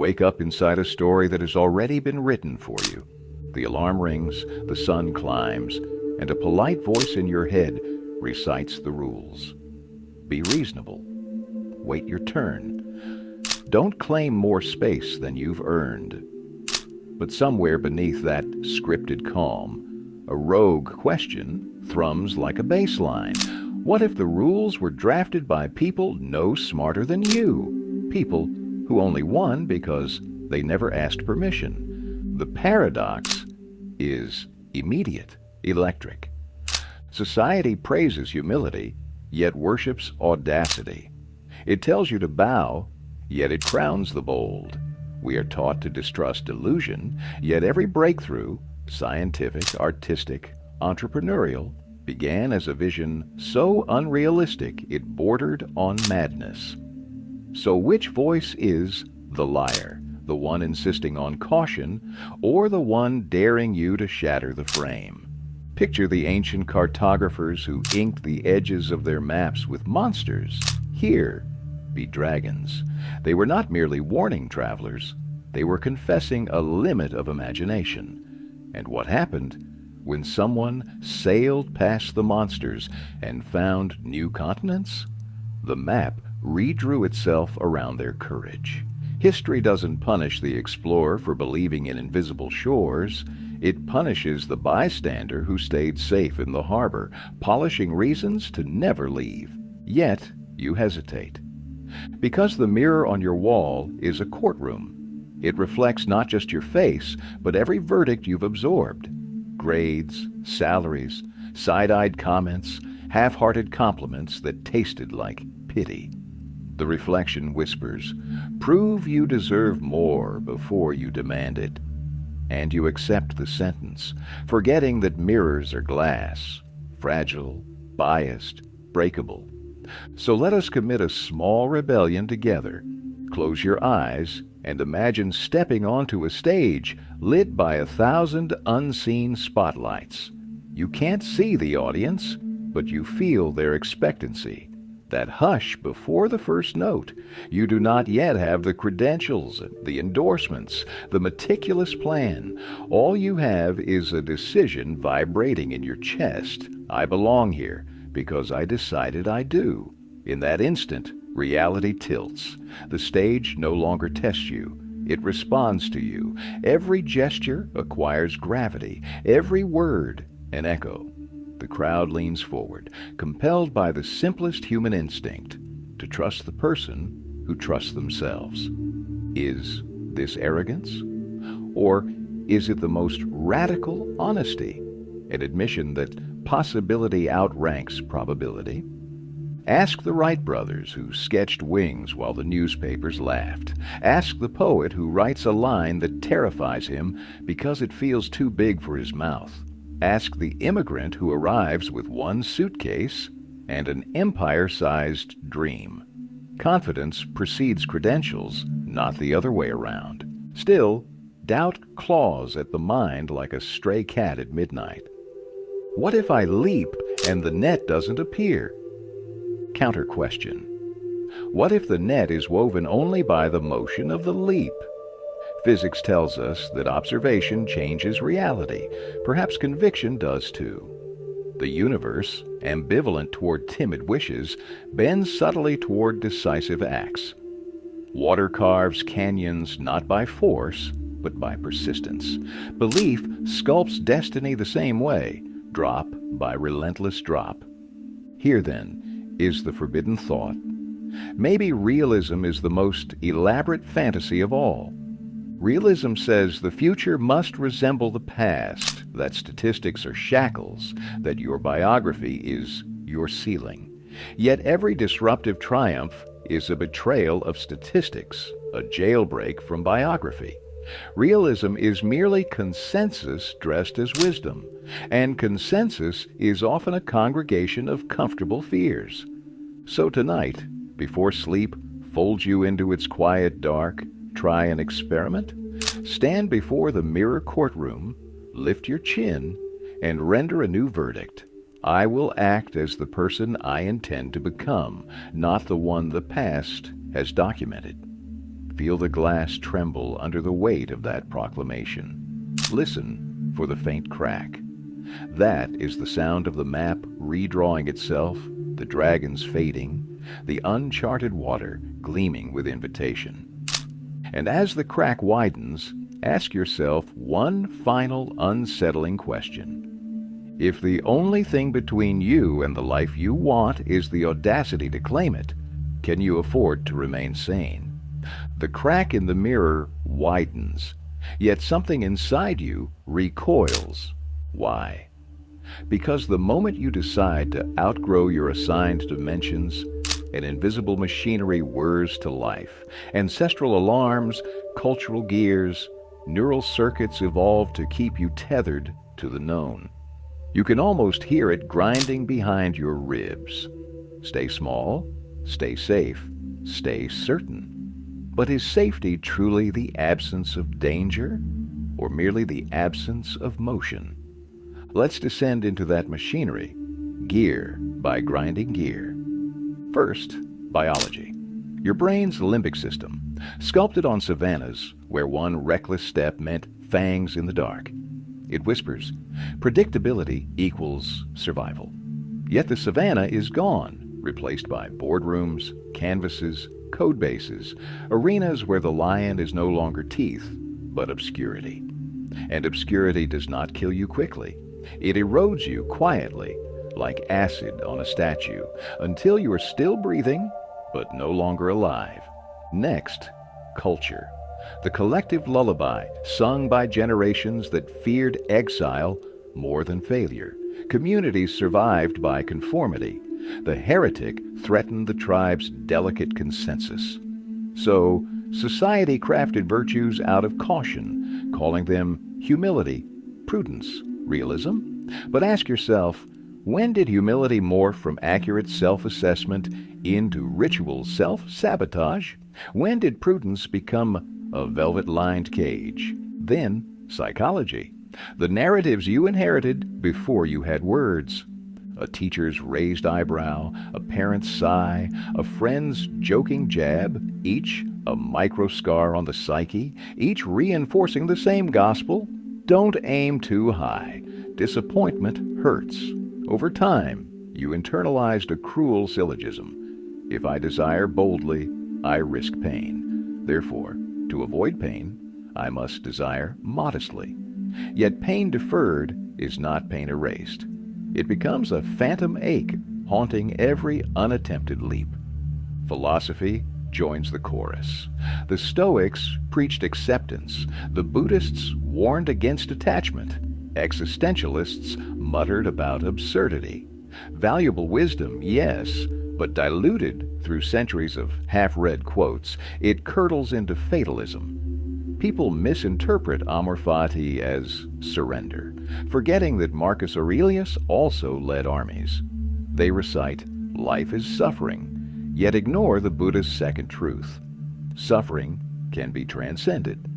wake up inside a story that has already been written for you. The alarm rings, the sun climbs, and a polite voice in your head recites the rules. Be reasonable. Wait your turn. Don't claim more space than you've earned. But somewhere beneath that scripted calm, a rogue question thrums like a bass line. What if the rules were drafted by people no smarter than you? People who only won because they never asked permission. The paradox is immediate, electric. Society praises humility, yet worships audacity. It tells you to bow, yet it crowns the bold. We are taught to distrust delusion, yet every breakthrough, scientific, artistic, entrepreneurial, began as a vision so unrealistic it bordered on madness. So which voice is the liar? The one insisting on caution, or the one daring you to shatter the frame? Picture the ancient cartographers who inked the edges of their maps with monsters. Here be dragons. They were not merely warning travelers, they were confessing a limit of imagination. And what happened? When someone sailed past the monsters and found new continents, the map redrew itself around their courage. History doesn't punish the explorer for believing in invisible shores. It punishes the bystander who stayed safe in the harbor, polishing reasons to never leave. Yet you hesitate. Because the mirror on your wall is a courtroom. It reflects not just your face, but every verdict you've absorbed. Grades, salaries, side-eyed comments, half-hearted compliments that tasted like pity. The reflection whispers, "Prove you deserve more before you demand it." And you accept the sentence, forgetting that mirrors are glass, fragile, biased, breakable. So let us commit a small rebellion together. Close your eyes and imagine stepping onto a stage lit by 1,000 unseen spotlights. You can't see the audience, but you feel their expectancy. That hush before the first note. You do not yet have the credentials, the endorsements, the meticulous plan. All you have is a decision vibrating in your chest. I belong here because I decided I do. In that instant, reality tilts. The stage no longer tests you. It responds to you. Every gesture acquires gravity, every word an echo. The crowd leans forward, compelled by the simplest human instinct, to trust the person who trusts themselves. Is this arrogance? Or is it the most radical honesty? An admission that possibility outranks probability? Ask the Wright brothers who sketched wings while the newspapers laughed. Ask the poet who writes a line that terrifies him because it feels too big for his mouth. Ask the immigrant who arrives with one suitcase and an empire-sized dream. Confidence precedes credentials, not the other way around. Still, doubt claws at the mind like a stray cat at midnight. What if I leap and the net doesn't appear? Counter question. What if the net is woven only by the motion of the leap? Physics tells us that observation changes reality. Perhaps conviction does too. The universe, ambivalent toward timid wishes, bends subtly toward decisive acts. Water carves canyons not by force, but by persistence. Belief sculpts destiny the same way, drop by relentless drop. Here, then, is the forbidden thought. Maybe realism is the most elaborate fantasy of all. Realism says the future must resemble the past, that statistics are shackles, that your biography is your ceiling. Yet every disruptive triumph is a betrayal of statistics, a jailbreak from biography. Realism is merely consensus dressed as wisdom, and consensus is often a congregation of comfortable fears. So tonight, before sleep folds you into its quiet dark, try an experiment. Stand before the mirror courtroom, lift your chin, and render a new verdict. I will act as the person I intend to become, not the one the past has documented. Feel the glass tremble under the weight of that proclamation. Listen for the faint crack. That is the sound of the map redrawing itself, the dragons fading, the uncharted water gleaming with invitation. And as the crack widens, ask yourself one final unsettling question. If the only thing between you and the life you want is the audacity to claim it, can you afford to remain sane? The crack in the mirror widens, yet something inside you recoils. Why? Because the moment you decide to outgrow your assigned dimensions, an invisible machinery whirs to life. Ancestral alarms, cultural gears, neural circuits evolve to keep you tethered to the known. You can almost hear it grinding behind your ribs. Stay small, stay safe, stay certain. But is safety truly the absence of danger, or merely the absence of motion? Let's descend into that machinery, gear by grinding gear. First, biology. Your brain's limbic system, sculpted on savannas where one reckless step meant fangs in the dark. It whispers, predictability equals survival. Yet the savanna is gone, replaced by boardrooms, canvases, code bases, arenas where the lion is no longer teeth, but obscurity. And obscurity does not kill you quickly. It erodes you quietly, like acid on a statue, until you are still breathing, but no longer alive. Next, culture. The collective lullaby sung by generations that feared exile more than failure. Communities survived by conformity. The heretic threatened the tribe's delicate consensus. So, society crafted virtues out of caution, calling them humility, prudence, realism. But ask yourself, when did humility morph from accurate self-assessment into ritual self-sabotage? When did prudence become a velvet-lined cage? Then, psychology. The narratives you inherited before you had words. A teacher's raised eyebrow, a parent's sigh, a friend's joking jab, each a micro-scar on the psyche, each reinforcing the same gospel. Don't aim too high. Disappointment hurts. Over time, you internalized a cruel syllogism. If I desire boldly, I risk pain. Therefore, to avoid pain, I must desire modestly. Yet pain deferred is not pain erased. It becomes a phantom ache haunting every unattempted leap. Philosophy joins the chorus. The Stoics preached acceptance. The Buddhists warned against attachment. Existentialists muttered about absurdity. Valuable wisdom, yes, but diluted through centuries of half-read quotes, it curdles into fatalism. People misinterpret amor fati as surrender, forgetting that Marcus Aurelius also led armies. They recite, life is suffering, yet ignore the Buddha's second truth. Suffering can be transcended.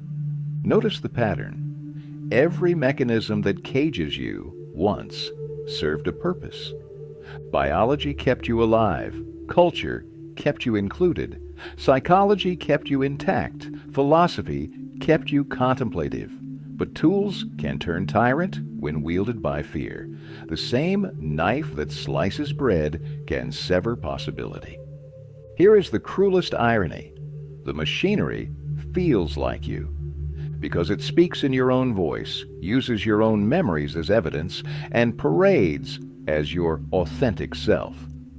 Notice the pattern. Every mechanism that cages you once served a purpose. Biology kept you alive. Culture kept you included. Psychology kept you intact. Philosophy kept you contemplative. But tools can turn tyrant when wielded by fear. The same knife that slices bread can sever possibility. Here is the cruelest irony. The machinery feels like you, because it speaks in your own voice, uses your own memories as evidence, and parades as your authentic self.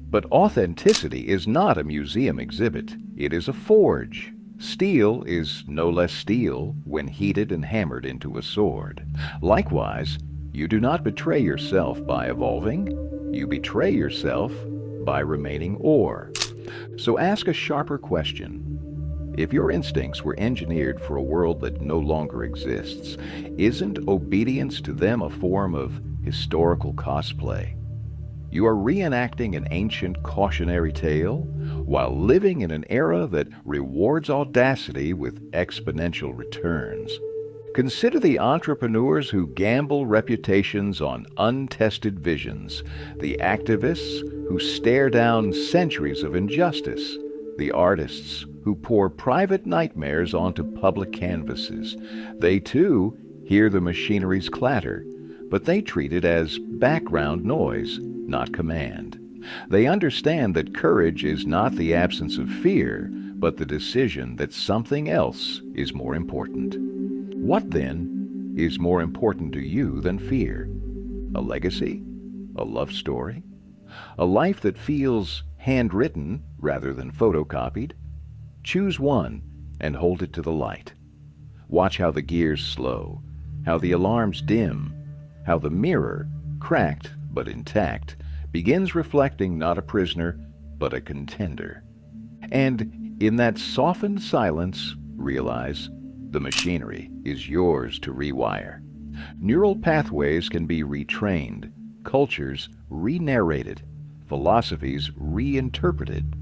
But authenticity is not a museum exhibit. It is a forge. Steel is no less steel when heated and hammered into a sword. Likewise, you do not betray yourself by evolving. You betray yourself by remaining ore. So ask a sharper question. If your instincts were engineered for a world that no longer exists, isn't obedience to them a form of historical cosplay? You are reenacting an ancient cautionary tale while living in an era that rewards audacity with exponential returns. Consider the entrepreneurs who gamble reputations on untested visions, the activists who stare down centuries of injustice, the artists who pour private nightmares onto public canvases. They, too, hear the machinery's clatter, but they treat it as background noise, not command. They understand that courage is not the absence of fear, but the decision that something else is more important. What, then, is more important to you than fear? A legacy? A love story? A life that feels handwritten rather than photocopied? Choose one and hold it to the light. Watch how the gears slow, how the alarms dim, how the mirror, cracked but intact, begins reflecting not a prisoner, but a contender. And in that softened silence, realize the machinery is yours to rewire. Neural pathways can be retrained, cultures re-narrated, philosophies reinterpreted.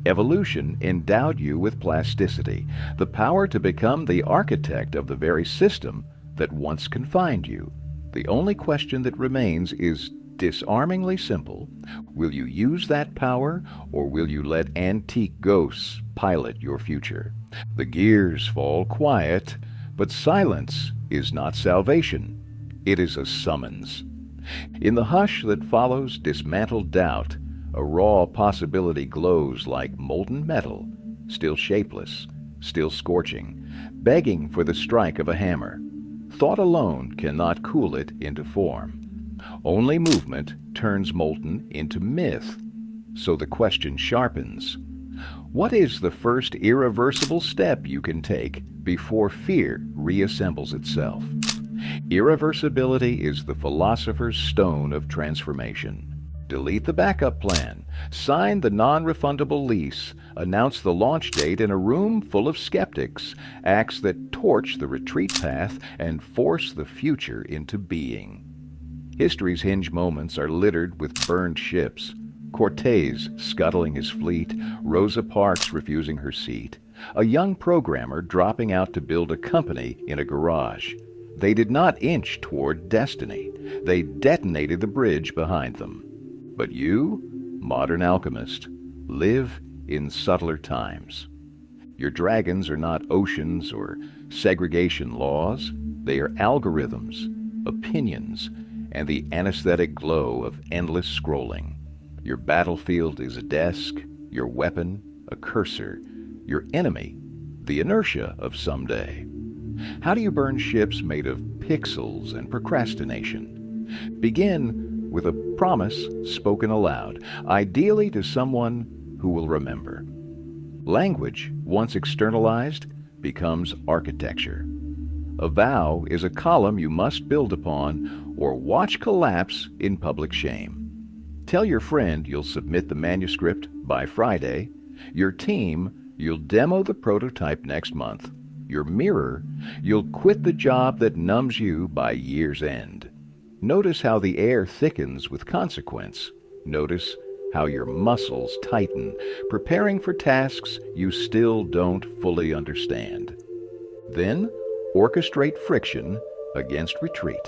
Evolution endowed you with plasticity, the power to become the architect of the very system that once confined you. The only question that remains is disarmingly simple. Will you use that power, or will you let antique ghosts pilot your future? The gears fall quiet, but silence is not salvation. It is a summons. In the hush that follows dismantled doubt, a raw possibility glows like molten metal, still shapeless, still scorching, begging for the strike of a hammer. Thought alone cannot cool it into form. Only movement turns molten into myth. So the question sharpens. What is the first irreversible step you can take before fear reassembles itself? Irreversibility is the philosopher's stone of transformation. Delete the backup plan, sign the non-refundable lease, announce the launch date in a room full of skeptics, acts that torch the retreat path and force the future into being. History's hinge moments are littered with burned ships, Cortez scuttling his fleet, Rosa Parks refusing her seat, a young programmer dropping out to build a company in a garage. They did not inch toward destiny. They detonated the bridge behind them. But you, modern alchemist, live in subtler times. Your dragons are not oceans or segregation laws. They are algorithms, opinions, and the anesthetic glow of endless scrolling. Your battlefield is a desk, your weapon, a cursor, your enemy, the inertia of someday. How do you burn ships made of pixels and procrastination? Begin with a promise spoken aloud, ideally to someone who will remember. Language, once externalized, becomes architecture. A vow is a column you must build upon or watch collapse in public shame. Tell your friend you'll submit the manuscript by Friday. Your team, you'll demo the prototype next month. Your mirror, you'll quit the job that numbs you by year's end. Notice how the air thickens with consequence. Notice how your muscles tighten, preparing for tasks you still don't fully understand. Then, orchestrate friction against retreat.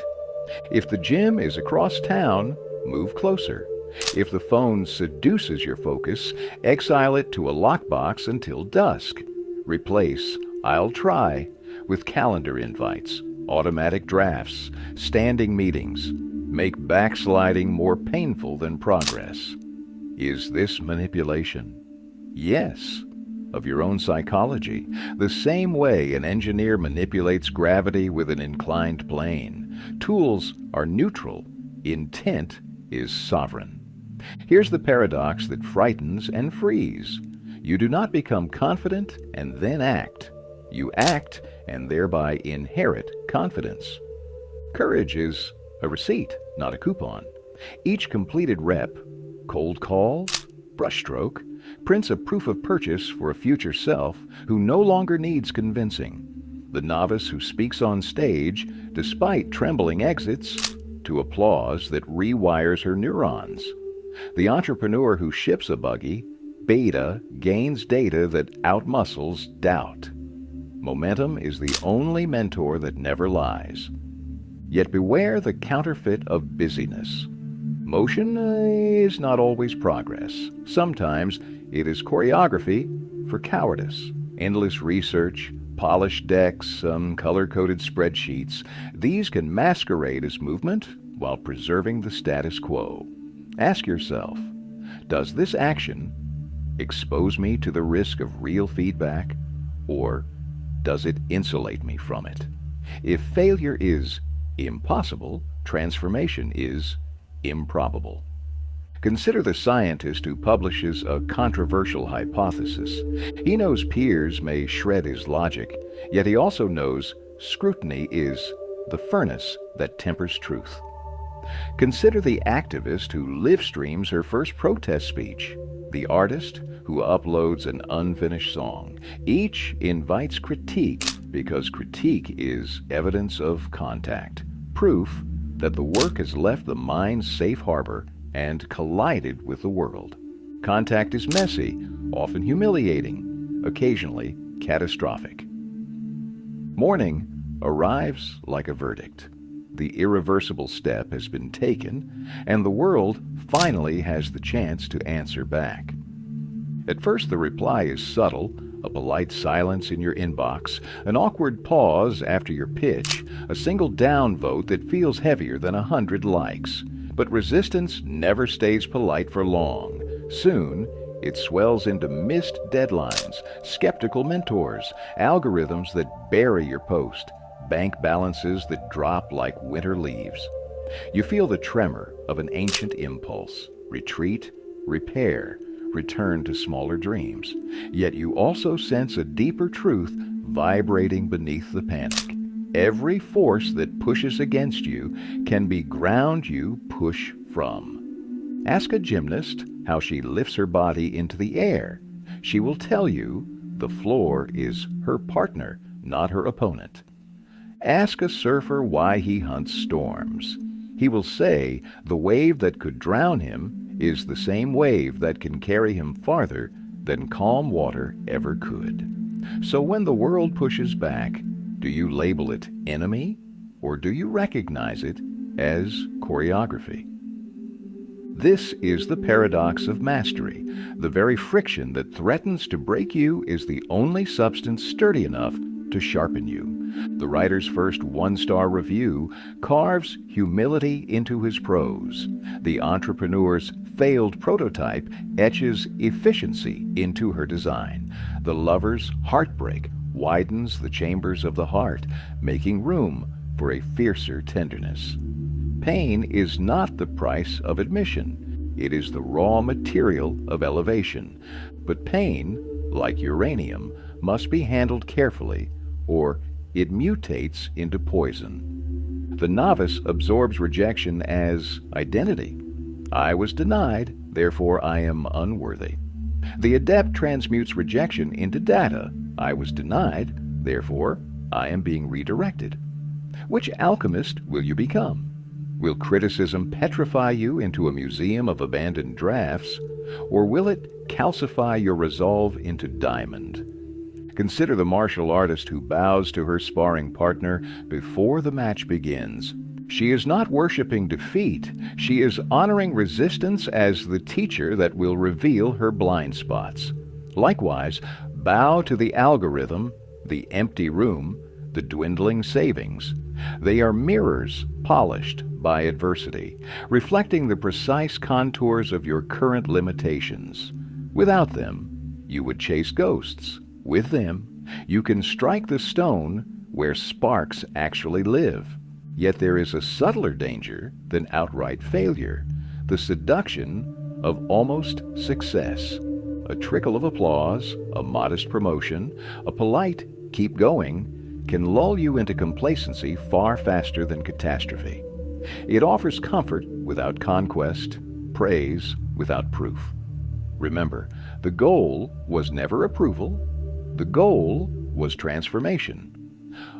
If the gym is across town, move closer. If the phone seduces your focus, exile it to a lockbox until dusk. Replace "I'll try" with calendar invites, automatic drafts, standing meetings. Make backsliding more painful than progress. Is this manipulation? Yes. Of your own psychology, the same way an engineer manipulates gravity with an inclined plane. Tools are neutral. Intent is sovereign. Here's the paradox that frightens and frees. You do not become confident and then act. You act and thereby inherit confidence. Courage is a receipt, not a coupon. Each completed rep, cold call, brushstroke, prints a proof of purchase for a future self who no longer needs convincing. The novice who speaks on stage, despite trembling exits, to applause that rewires her neurons. The entrepreneur who ships a buggy, beta, gains data that outmuscles doubt. Momentum is the only mentor that never lies. Yet beware the counterfeit of busyness. Motion is not always progress. Sometimes it is choreography for cowardice. Endless research, polished decks, color-coded spreadsheets, these can masquerade as movement while preserving the status quo. Ask yourself, does this action expose me to the risk of real feedback, or does it insulate me from it? If failure is impossible, transformation is improbable. Consider the scientist who publishes a controversial hypothesis. He knows peers may shred his logic, yet he also knows scrutiny is the furnace that tempers truth. Consider the activist who live streams her first protest speech, the artist who uploads an unfinished song. Each invites critique because critique is evidence of contact, proof that the work has left the mind's safe harbor and collided with the world. Contact is messy, often humiliating, occasionally catastrophic. Morning arrives like a verdict. The irreversible step has been taken, and the world finally has the chance to answer back. At first, the reply is subtle, a polite silence in your inbox, an awkward pause after your pitch, a single downvote that feels heavier than 100 likes. But resistance never stays polite for long. Soon, it swells into missed deadlines, skeptical mentors, algorithms that bury your post, bank balances that drop like winter leaves. You feel the tremor of an ancient impulse: retreat, repair, return to smaller dreams. Yet you also sense a deeper truth vibrating beneath the panic. Every force that pushes against you can be ground you push from. Ask a gymnast how she lifts her body into the air. She will tell you the floor is her partner, not her opponent. Ask a surfer why he hunts storms. He will say the wave that could drown him is the same wave that can carry him farther than calm water ever could. So when the world pushes back, do you label it enemy, or do you recognize it as choreography? This is the paradox of mastery. The very friction that threatens to break you is the only substance sturdy enough to sharpen you. The writer's first one-star review carves humility into his prose. The entrepreneur's failed prototype etches efficiency into her design. The lover's heartbreak widens the chambers of the heart, making room for a fiercer tenderness. Pain is not the price of admission. It is the raw material of elevation. But pain, like uranium, must be handled carefully, or it mutates into poison. The novice absorbs rejection as identity. I was denied, therefore I am unworthy. The adept transmutes rejection into data. I was denied, therefore I am being redirected. Which alchemist will you become? Will criticism petrify you into a museum of abandoned drafts, or will it calcify your resolve into diamond? Consider the martial artist who bows to her sparring partner before the match begins. She is not worshiping defeat. She is honoring resistance as the teacher that will reveal her blind spots. Likewise, bow to the algorithm, the empty room, the dwindling savings. They are mirrors polished by adversity, reflecting the precise contours of your current limitations. Without them, you would chase ghosts. With them, you can strike the stone where sparks actually live. Yet there is a subtler danger than outright failure, the seduction of almost success. A trickle of applause, a modest promotion, a polite keep going can lull you into complacency far faster than catastrophe. It offers comfort without conquest, praise without proof. Remember, the goal was never approval. The goal was transformation.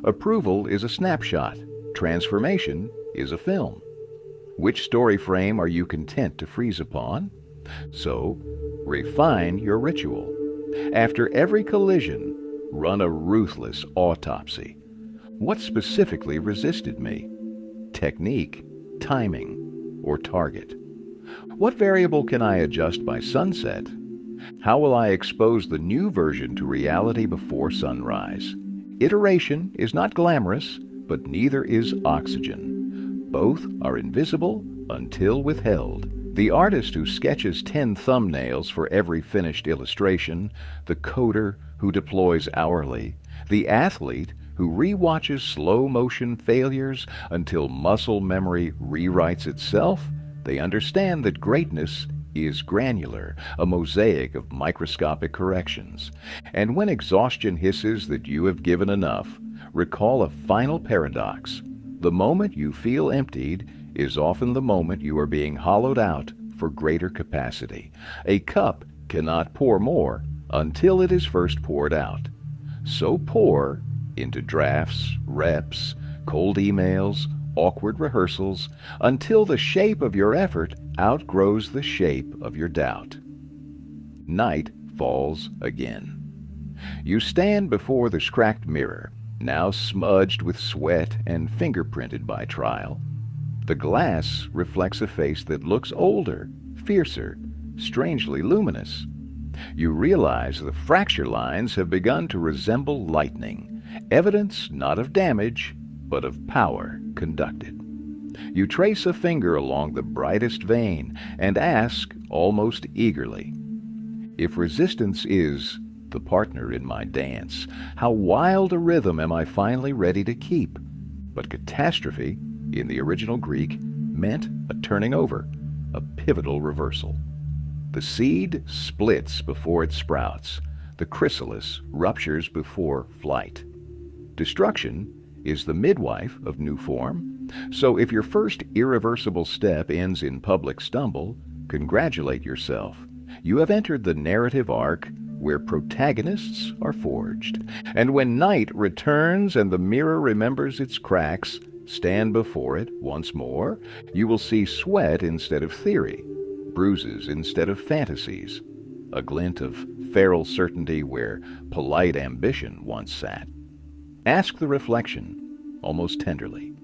Approval is a snapshot. Transformation is a film. Which story frame are you content to freeze upon? So, refine your ritual. After every collision, run a ruthless autopsy. What specifically resisted me? Technique, timing, or target? What variable can I adjust by sunset? How will I expose the new version to reality before sunrise? Iteration is not glamorous, but neither is oxygen. Both are invisible until withheld. The artist who sketches 10 thumbnails for every finished illustration, the coder who deploys hourly, the athlete who rewatches slow-motion failures until muscle memory rewrites itself, they understand that greatness is granular, a mosaic of microscopic corrections. And when exhaustion hisses that you have given enough, recall a final paradox. The moment you feel emptied is often the moment you are being hollowed out for greater capacity. A cup cannot pour more until it is first poured out. So pour into drafts, reps, cold emails, awkward rehearsals, until the shape of your effort outgrows the shape of your doubt. Night falls again. You stand before the cracked mirror, now smudged with sweat and fingerprinted by trial. The glass reflects a face that looks older, fiercer, strangely luminous. You realize the fracture lines have begun to resemble lightning, evidence not of damage, but of power conducted. You trace a finger along the brightest vein and ask, almost eagerly, if resistance is the partner in my dance, how wild a rhythm am I finally ready to keep? But catastrophe, in the original Greek, meant a turning over, a pivotal reversal. The seed splits before it sprouts. The chrysalis ruptures before flight. Destruction is the midwife of new form. So if your first irreversible step ends in public stumble, congratulate yourself. You have entered the narrative arc where protagonists are forged. And when night returns and the mirror remembers its cracks, stand before it once more. You will see sweat instead of theory, bruises instead of fantasies, a glint of feral certainty where polite ambition once sat. Ask the reflection, almost tenderly,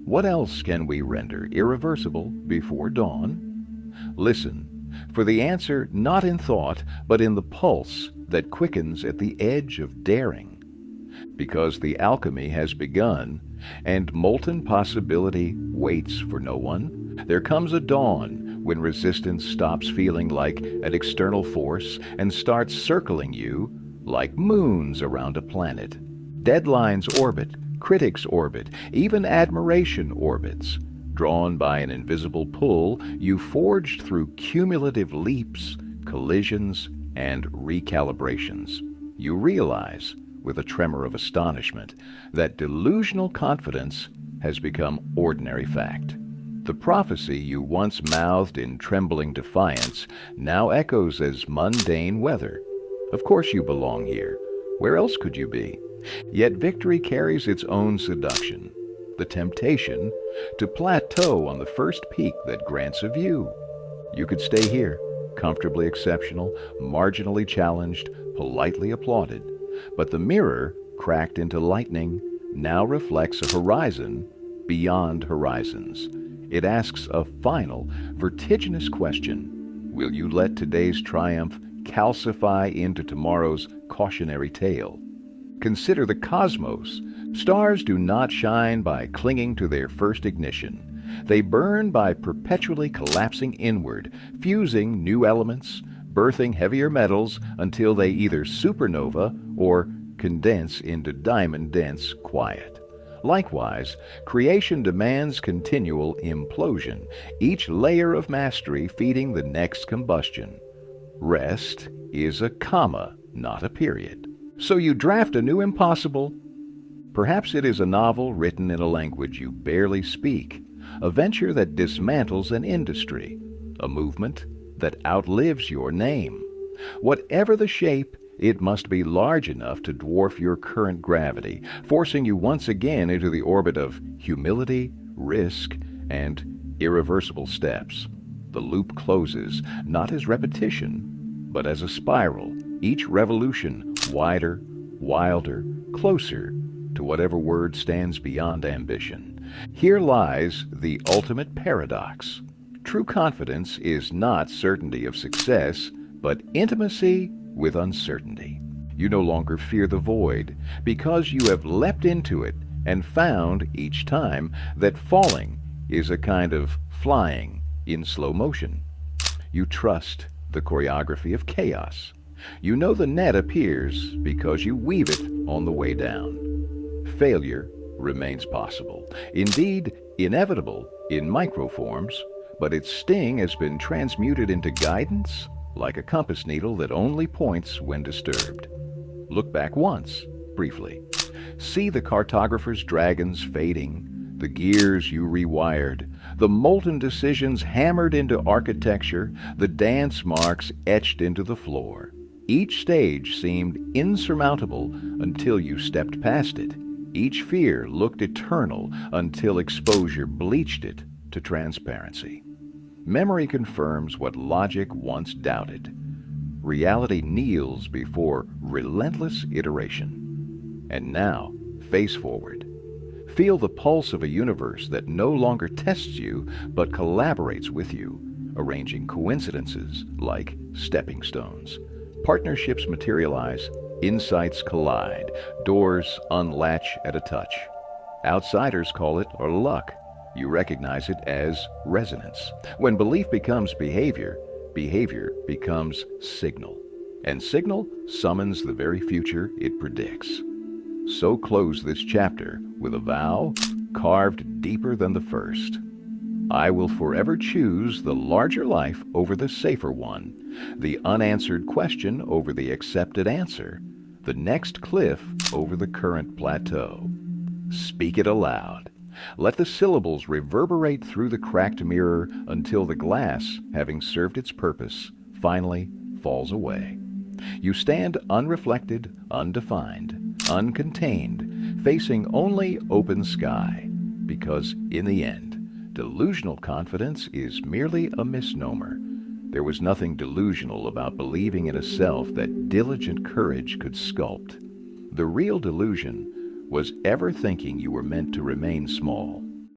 what else can we render irreversible before dawn? Listen for the answer not in thought, but in the pulse that quickens at the edge of daring. Because the alchemy has begun, and molten possibility waits for no one, there comes a dawn when resistance stops feeling like an external force and starts circling you like moons around a planet. Deadlines orbit, critics orbit, even admiration orbits. Drawn by an invisible pull, you forged through cumulative leaps, collisions, and recalibrations. You realize, with a tremor of astonishment, that delusional confidence has become ordinary fact. The prophecy you once mouthed in trembling defiance now echoes as mundane weather. Of course you belong here. Where else could you be? Yet victory carries its own seduction, the temptation to plateau on the first peak that grants a view. You could stay here, comfortably exceptional, marginally challenged, politely applauded. But the mirror, cracked into lightning, now reflects a horizon beyond horizons. It asks a final, vertiginous question. Will you let today's triumph calcify into tomorrow's cautionary tale? Consider the cosmos. Stars do not shine by clinging to their first ignition. They burn by perpetually collapsing inward, fusing new elements, birthing heavier metals until they either supernova or condense into diamond-dense quiet. Likewise, creation demands continual implosion, each layer of mastery feeding the next combustion. Rest is a comma, not a period. So you draft a new impossible. Perhaps it is a novel written in a language you barely speak, a venture that dismantles an industry, a movement that outlives your name. Whatever the shape, it must be large enough to dwarf your current gravity, forcing you once again into the orbit of humility, risk, and irreversible steps. The loop closes, not as repetition, but as a spiral, each revolution wider, wilder, closer to whatever word stands beyond ambition. Here lies the ultimate paradox. True confidence is not certainty of success, but intimacy with uncertainty. You no longer fear the void because you have leapt into it and found each time that falling is a kind of flying in slow motion. You trust the choreography of chaos. You know the net appears because you weave it on the way down. Failure remains possible, indeed inevitable in microforms, but its sting has been transmuted into guidance like a compass needle that only points when disturbed. Look back once, briefly. See the cartographer's dragons fading, the gears you rewired, the molten decisions hammered into architecture, the dance marks etched into the floor. Each stage seemed insurmountable until you stepped past it. Each fear looked eternal until exposure bleached it to transparency. Memory confirms what logic once doubted. Reality kneels before relentless iteration. And now, face forward. Feel the pulse of a universe that no longer tests you, but collaborates with you, arranging coincidences like stepping stones. Partnerships materialize, insights collide, doors unlatch at a touch. Outsiders call it luck. You recognize it as resonance. When belief becomes behavior, behavior becomes signal. And signal summons the very future it predicts. So close this chapter with a vow carved deeper than the first. I will forever choose the larger life over the safer one, the unanswered question over the accepted answer, the next cliff over the current plateau. Speak it aloud. Let the syllables reverberate through the cracked mirror until the glass, having served its purpose, finally falls away. You stand unreflected, undefined, uncontained, facing only open sky, because in the end, delusional confidence is merely a misnomer. There was nothing delusional about believing in a self that diligent courage could sculpt. The real delusion was ever thinking you were meant to remain small.